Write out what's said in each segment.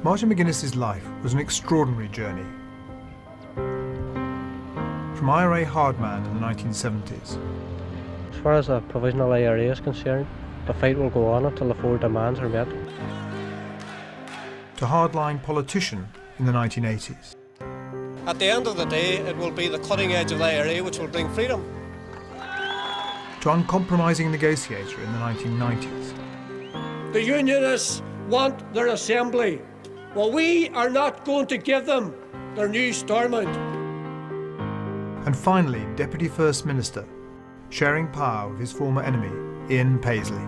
Martin McGuinness's life was an extraordinary journey. From IRA hardman in the 1970s. As far as the provisional IRA is concerned, the fight will go on until the four demands are met. To hardline politician in the 1980s. At the end of the day, it will be the cutting edge of the IRA which will bring freedom. To uncompromising negotiator in the 1990s. The Unionists want their assembly. Well, we are not going to give them their new Stormont. And finally, Deputy First Minister, sharing power with his former enemy, Paisley.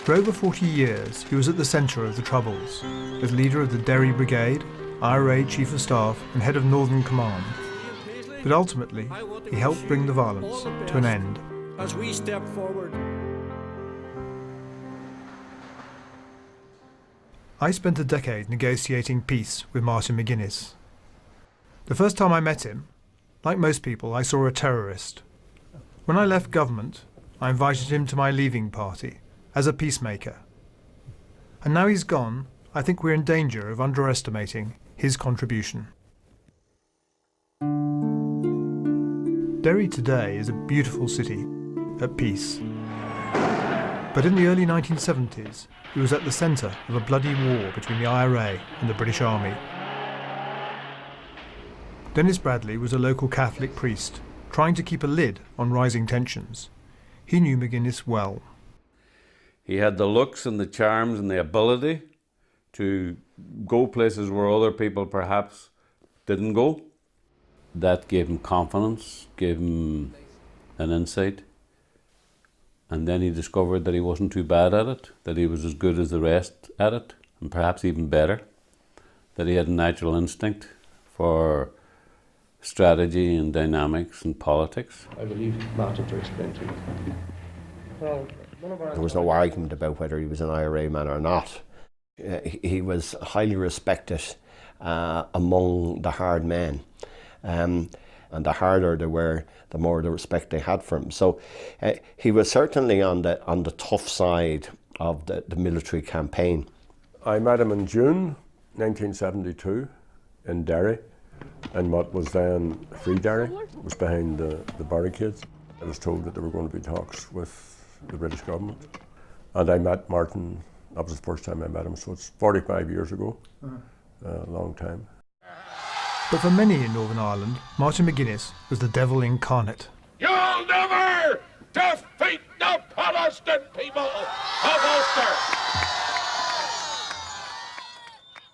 For over 40 years, he was at the centre of the Troubles, as leader of the Derry Brigade, IRA Chief of Staff and head of Northern Command. But ultimately, he helped bring the violence to an end. As we step forward. I spent a decade negotiating peace with Martin McGuinness. The first time I met him, like most people, I saw a terrorist. When I left government, I invited him to my leaving party as a peacemaker. And now he's gone, I think we're in danger of underestimating his contribution. Derry today is a beautiful city, at peace. But in the early 1970s, it was at the centre of a bloody war between the IRA and the British Army. Dennis Bradley was a local Catholic priest, trying to keep a lid on rising tensions. He knew McGuinness well. He had the looks and the charms and the ability to go places where other people perhaps didn't go. That gave him confidence, gave him an insight. And then he discovered that he wasn't too bad at it, that he was as good as the rest at it, and perhaps even better, that he had a natural instinct for strategy and dynamics and politics. I believe Martin to explain to you. Well, there was no argument about whether he was an IRA man or not. He was highly respected among the hard men. And the harder they were, the more the respect they had for him. So he was certainly on the tough side of the military campaign. I met him in June 1972 in Derry, and what was then Free Derry was behind the barricades. I was told that there were going to be talks with the British government, and I met Martin. That was the first time I met him, so it's 45 years ago, a long time. But for many in Northern Ireland, Martin McGuinness was the devil incarnate. You'll never defeat the Protestant people of Ulster!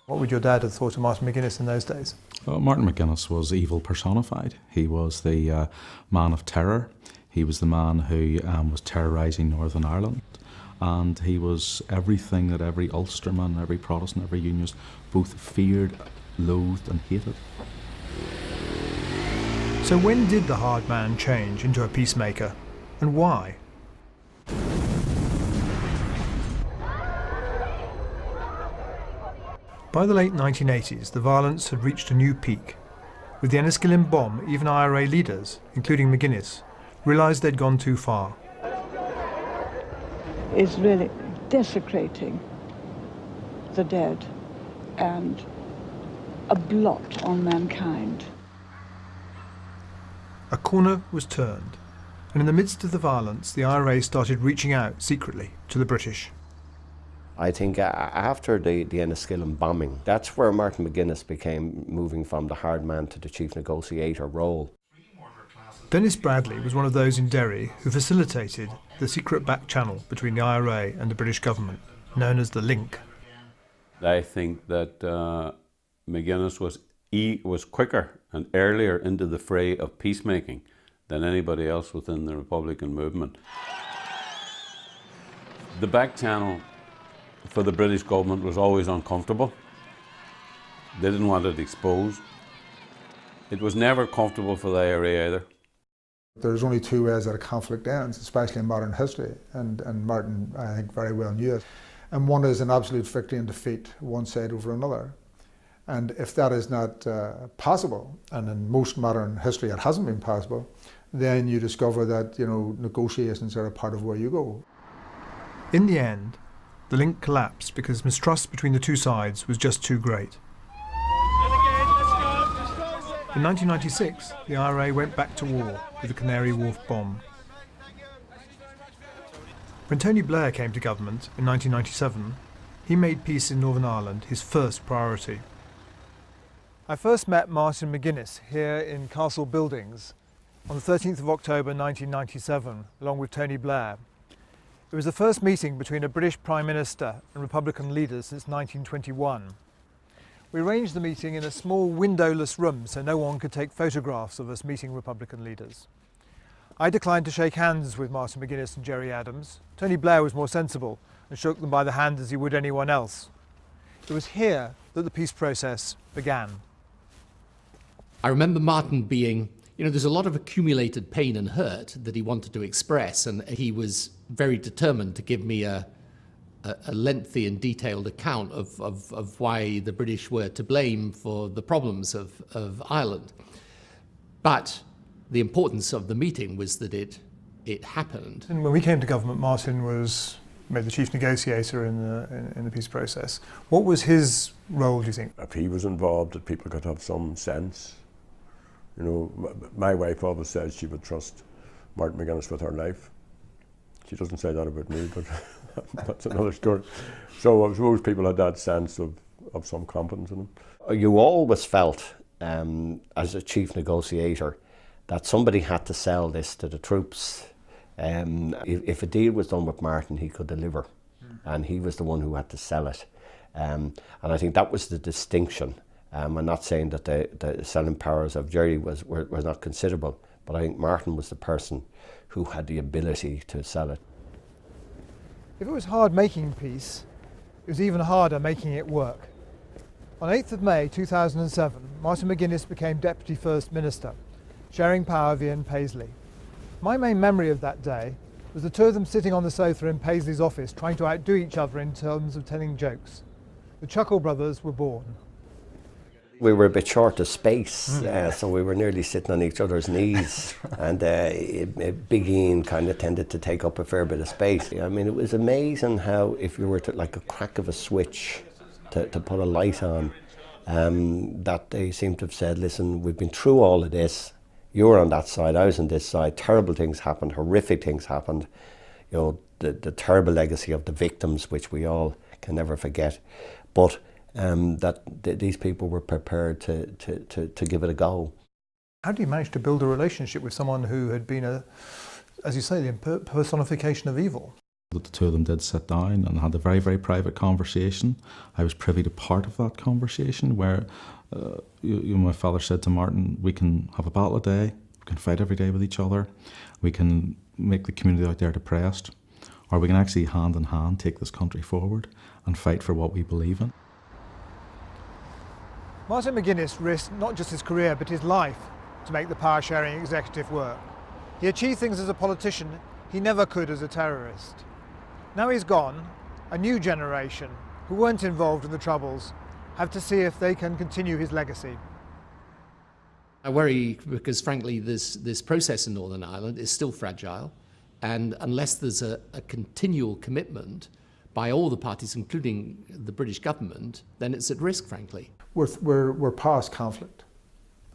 What would your dad have thought of Martin McGuinness in those days? Well, Martin McGuinness was evil personified. He was the man of terror. He was the man who was terrorising Northern Ireland. And he was everything that every Ulsterman, every Protestant, every Unionist both feared, loathed and hated. So when did the hard man change into a peacemaker, and why? By the late 1980s, the violence had reached a new peak. With the Enniskillen bomb, even IRA leaders, including McGuinness, realised they'd gone too far. Is really desecrating the dead and a blot on mankind. A corner was turned, and in the midst of the violence, the IRA started reaching out secretly to the British. I think after the Enniskillen bombing, that's where Martin McGuinness became moving from the hard man to the chief negotiator role. Dennis Bradley was one of those in Derry who facilitated the secret back channel between the IRA and the British government, known as the Link. I think that McGuinness was quicker and earlier into the fray of peacemaking than anybody else within the Republican movement. The back channel for the British government was always uncomfortable. They didn't want it exposed. It was never comfortable for the IRA either. There's only two ways that a conflict ends, especially in modern history, and Martin, I think, very well knew it. And one is an absolute victory and defeat, one side over another. And if that is not possible, and in most modern history it hasn't been possible, then you discover that, negotiations are a part of where you go. In the end, the link collapsed because mistrust between the two sides was just too great. In 1996, the IRA went back to war with the Canary Wharf bomb. When Tony Blair came to government in 1997, he made peace in Northern Ireland his first priority. I first met Martin McGuinness here in Castle Buildings on the 13th of October 1997, along with Tony Blair. It was the first meeting between a British Prime Minister and Republican leaders since 1921. We arranged the meeting in a small windowless room so no one could take photographs of us meeting Republican leaders. I declined to shake hands with Martin McGuinness and Gerry Adams. Tony Blair was more sensible and shook them by the hand as he would anyone else. It was here that the peace process began. I remember Martin being, there's a lot of accumulated pain and hurt that he wanted to express, and he was very determined to give me a lengthy and detailed account of why the British were to blame for the problems of Ireland. But the importance of the meeting was that it happened. And when we came to government, Martin was made the chief negotiator in the peace process. What was his role, do you think? If he was involved, that people could have some sense. My wife always says she would trust Martin McGuinness with her life. She doesn't say that about me, but that's another story. So I suppose people had that sense of some confidence in him. You always felt, as a chief negotiator, that somebody had to sell this to the troops. If a deal was done with Martin, he could deliver, and he was the one who had to sell it. And I think that was the distinction. I'm not saying that the selling powers of Gerry were not considerable, but I think Martin was the person who had the ability to sell it. If it was hard making peace, it was even harder making it work. On 8th of May 2007, Martin McGuinness became Deputy First Minister, sharing power with Ian Paisley. My main memory of that day was the two of them sitting on the sofa in Paisley's office trying to outdo each other in terms of telling jokes. The Chuckle Brothers were born. We were a bit short of space, so we were nearly sitting on each other's knees, and Big Ian kind of tended to take up a fair bit of space. I mean, it was amazing how, if you were to, like a crack of a switch, to put a light on, that they seemed to have said, listen, we've been through all of this, you were on that side, I was on this side, terrible things happened, horrific things happened, the terrible legacy of the victims, which we all can never forget, but these people were prepared to give it a go. How do you manage to build a relationship with someone who had been, as you say, the personification of evil? The two of them did sit down and had a very, very private conversation. I was privy to part of that conversation where my father said to Martin, we can have a battle a day, we can fight every day with each other, we can make the community out there depressed, or we can actually hand in hand take this country forward and fight for what we believe in. Martin McGuinness risked not just his career but his life to make the power-sharing executive work. He achieved things as a politician he never could as a terrorist. Now he's gone, a new generation who weren't involved in the Troubles have to see if they can continue his legacy. I worry because, frankly, this process in Northern Ireland is still fragile, and unless there's a continual commitment by all the parties, including the British government, then it's at risk, frankly. We're past conflict,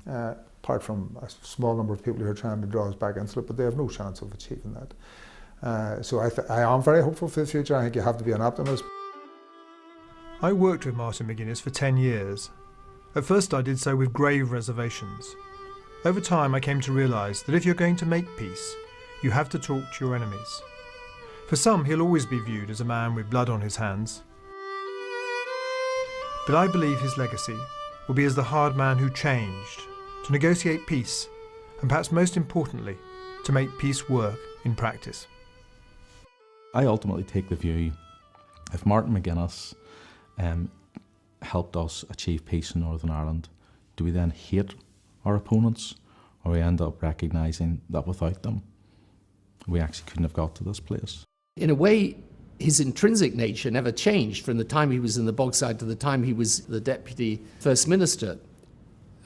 apart from a small number of people who are trying to draw us back into it, but they have no chance of achieving that. So I am very hopeful for the future. I think you have to be an optimist. I worked with Martin McGuinness for 10 years. At first I did so with grave reservations. Over time I came to realise that if you're going to make peace, you have to talk to your enemies. For some, he'll always be viewed as a man with blood on his hands. But I believe his legacy will be as the hard man who changed, to negotiate peace, and perhaps most importantly, to make peace work in practice. I ultimately take the view, if Martin McGuinness helped us achieve peace in Northern Ireland, do we then hate our opponents, or we end up recognising that without them, we actually couldn't have got to this place? In a way, his intrinsic nature never changed from the time he was in the Bogside to the time he was the Deputy First Minister.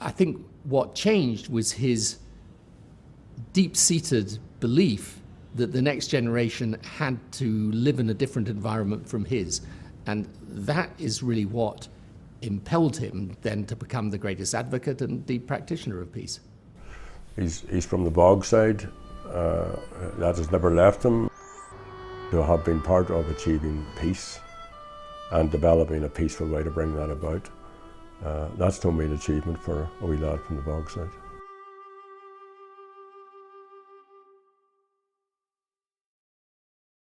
I think what changed was his deep-seated belief that the next generation had to live in a different environment from his. And that is really what impelled him then to become the greatest advocate and the practitioner of peace. He's from the bog side. That has never left him. To have been part of achieving peace and developing a peaceful way to bring that about, that's to me an achievement for a wee lad from the bog side.